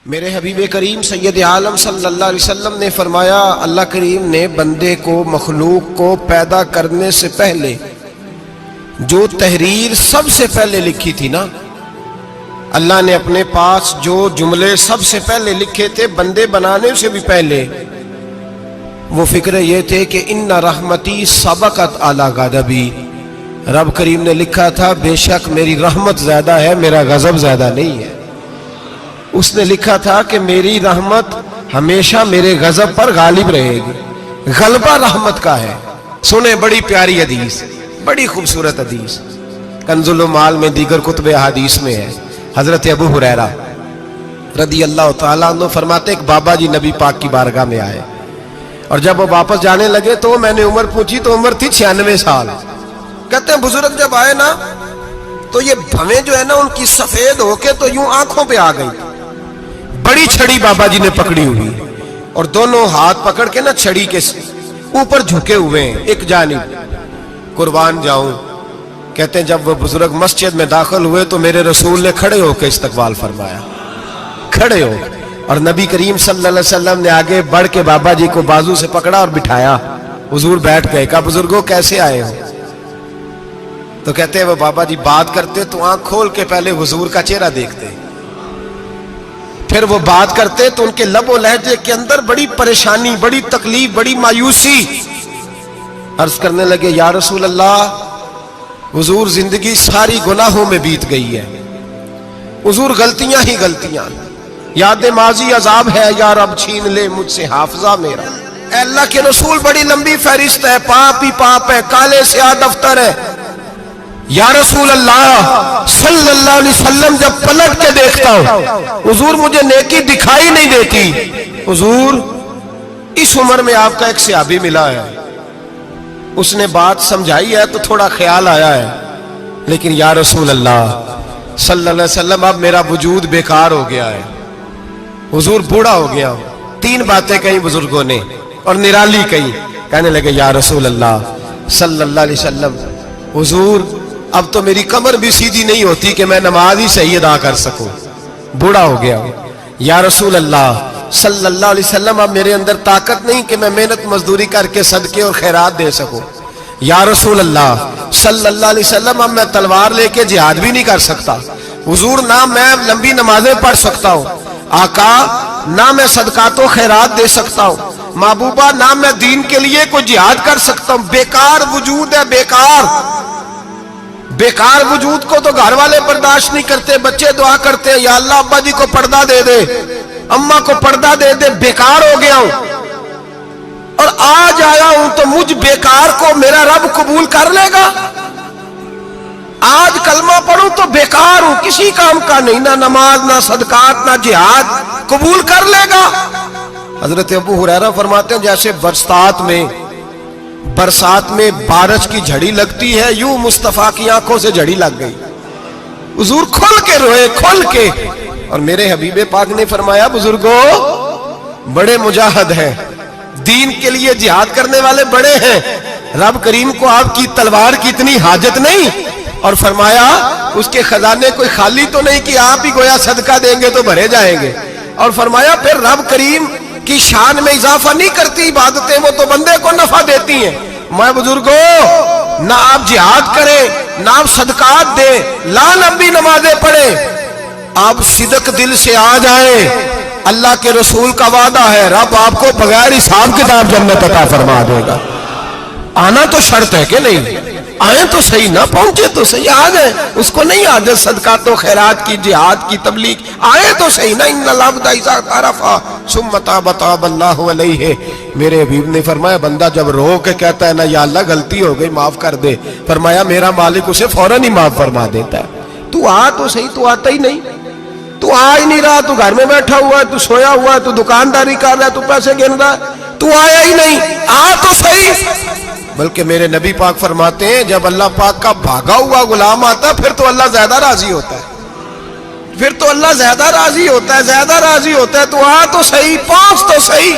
میرے حبیب کریم سید عالم صلی اللہ علیہ وسلم نے فرمایا، اللہ کریم نے بندے کو، مخلوق کو پیدا کرنے سے پہلے جو تحریر سب سے پہلے لکھی تھی نا، اللہ نے اپنے پاس جو جملے سب سے پہلے لکھے تھے بندے بنانے سے بھی پہلے، وہ فکر یہ تھے کہ ان رحمتی سبقت اعلی غضبی، رب کریم نے لکھا تھا بے شک میری رحمت زیادہ ہے، میرا غضب زیادہ نہیں ہے۔ اس نے لکھا تھا کہ میری رحمت ہمیشہ میرے غضب پر غالب رہے گی، غلبہ رحمت کا ہے۔ سنیں بڑی پیاری حدیث، بڑی خوبصورت حدیث، کنز المال میں دیگر کتب احادیث میں ہے۔ حضرت ابو ہریرہ رضی اللہ تعالیٰ عنہ فرماتے ایک بابا جی نبی پاک کی بارگاہ میں آئے، اور جب وہ واپس جانے لگے تو میں نے عمر پوچھی تو عمر تھی 96 سال۔ کہتے ہیں بزرگ جب آئے نا تو یہ بھویں جو ہے نا ان کی سفید ہو کے تو یوں آنکھوں پہ آ گئی، بڑی چھڑی بابا جی نے پکڑی ہوئی اور دونوں ہاتھ پکڑ کے نا چھڑی کے اوپر جھکے ہوئے ہیں ایک جانب، قربان جاؤں۔ کہتے ہیں جب وہ بزرگ مسجد میں داخل ہوئے تو میرے رسول نے کھڑے ہو کے استقبال فرمایا، کھڑے ہو، اور نبی کریم صلی اللہ علیہ وسلم نے آگے بڑھ کے بابا جی کو بازو سے پکڑا اور بٹھایا۔ حضور بیٹھ گئے، کہا بزرگوں کیسے آئے ہو؟ تو کہتے ہیں وہ بابا جی بات کرتے تو آنکھ کھول کے پہلے حضور کا چہرہ دیکھتے، پھر وہ بات کرتے تو ان کے لب و لہجے کے اندر بڑی پریشانی، بڑی تکلیف، بڑی مایوسی۔ عرض کرنے لگے یا رسول اللہ، حضور زندگی ساری گناہوں میں بیت گئی ہے، حضور غلطیاں ہی غلطیاں، یاد ماضی عذاب ہے، یا رب چھین لے مجھ سے حافظہ میرا۔ اے اللہ کے رسول بڑی لمبی فہرست ہے، پاپ ہی پاپ ہے، کالے سیاہ دفتر ہے۔ یا رسول اللہ صلی اللہ علیہ وسلم جب پلٹ کے دیکھتا ہوں حضور مجھے نیکی دکھائی نہیں دیتی۔ حضور اس عمر میں آپ کا ایک صحابی ملا ہے، اس نے بات سمجھائی ہے تو تھوڑا خیال آیا ہے، لیکن یا رسول اللہ صلی اللہ علیہ وسلم اب میرا وجود بیکار ہو گیا ہے، حضور بوڑھا ہو گیا ہوں۔ تین باتیں کہیں بزرگوں نے اور نرالی کہیں، کہنے لگے یا رسول اللہ صلی اللہ علیہ وسلم، حضور اب تو میری کمر بھی سیدھی نہیں ہوتی کہ میں نماز ہی صحیح ادا کر سکوں، بوڑھا ہو گیا ہوں۔ یا رسول اللہ صلی اللہ علیہ وسلم اب میرے اندر طاقت نہیں کہ میں محنت مزدوری کر کے صدقے اور خیرات دے سکوں۔ یا رسول اللہ صلی اللہ علیہ وسلم اب میں تلوار لے کے جہاد بھی نہیں کر سکتا، حضور نہ میں لمبی نمازیں پڑھ سکتا ہوں، آقا نہ میں صدقات و خیرات دے سکتا ہوں، محبوبہ نہ میں دین کے لیے کوئی جہاد کر سکتا ہوں، بیکار وجود ہے، بیکار بیکار وجود کو تو گھر والے برداشت نہیں کرتے، بچے دعا کرتے ہیں یا اللہ ابا جی کو پردہ دے دے، اماں کو پردہ دے دے، بیکار ہو گیا ہوں اور آج آیا ہوں تو مجھ بیکار کو میرا رب قبول کر لے گا؟ آج کلمہ پڑھوں تو بیکار ہوں، کسی کام کا نہیں، نہ نماز نہ صدقات نہ جہاد، قبول کر لے گا؟ حضرت ابو ہریرہ فرماتے ہیں جیسے برسات میں بارش کی جھڑی لگتی ہے، یوں مصطفیٰ کی آنکھوں سے جھڑی لگ گئی، حضور کھل کے روئے، کھل کے۔ اور میرے حبیب پاک نے فرمایا بزرگوں بڑے مجاہد ہیں، دین کے لیے جہاد کرنے والے بڑے ہیں، رب کریم کو آپ کی تلوار کی اتنی حاجت نہیں، اور فرمایا اس کے خزانے کوئی خالی تو نہیں کہ آپ ہی گویا صدقہ دیں گے تو بھرے جائیں گے، اور فرمایا پھر رب کریم کی شان میں اضافہ نہیں کرتی عبادتیں، وہ تو بندے کو نفع دیتی ہیں۔ میں بزرگوں نہ آپ جہاد کریں، نہ آپ صدقات دیں، لا لمبی نمازیں پڑھیں، آپ صدق دل سے آ جائیں، اللہ کے رسول کا وعدہ ہے رب آپ کو بغیر حساب کتاب جنت عطا فرما دے گا۔ آنا تو شرط ہے کہ نہیں؟ آئیں تو صحیح، نہ پہنچے تو صحیح، آ جائیں، اس کو نہیں عادت صدقات و خیرات کی، جہاد کی، تبلیغ، آئے تو صحیح نا۔ ان العبد اذا اعترف ثم تاب تاب اللہ علیہ، میرے حبیب نے فرمایا بندہ جب رو کے کہتا ہے نا یا اللہ غلطی ہو گئی معاف کر دے، فرمایا میرا مالک اسے فوراً ہی معاف فرما دیتا ہے۔ تو آ تو صحیح، تو آتا ہی نہیں، تو آ ہی نہیں رہا، تو گھر میں بیٹھا ہوا ہے، تو سویا ہوا ہے، تو دکانداری کر رہا ہے، تو پیسے گن رہا ہے، تو آیا ہی نہیں، آ تو صحیح۔ بلکہ میرے نبی پاک فرماتے ہیں جب اللہ پاک کا بھاگا ہوا غلام آتا پھر تو اللہ زیادہ راضی ہوتا ہے، پھر تو اللہ زیادہ راضی ہوتا ہے، زیادہ راضی ہوتا ہے، تو آ تو صحیح، پہنچ تو صحیح۔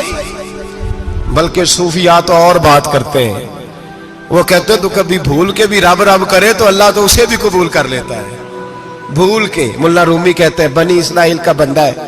بلکہ صوفیاء تو اور بات کرتے ہیں، وہ کہتے ہیں تو کبھی بھول کے بھی رب رب کرے تو اللہ تو اسے بھی قبول کر لیتا ہے، بھول کے۔ ملا رومی کہتے ہیں بنی اسرائیل کا بندہ ہے،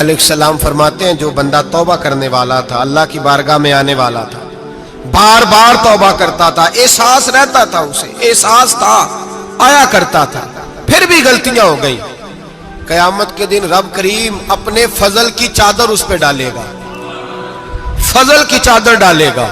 علیہ السلام فرماتے ہیں جو بندہ توبہ کرنے والا تھا، اللہ کی بارگاہ میں آنے والا تھا، بار بار توبہ کرتا تھا، احساس رہتا تھا، اسے احساس تھا، آیا کرتا تھا، پھر بھی غلطیاں ہو گئی، قیامت کے دن رب کریم اپنے فضل کی چادر اس پہ ڈالے گا، فضل کی چادر ڈالے گا،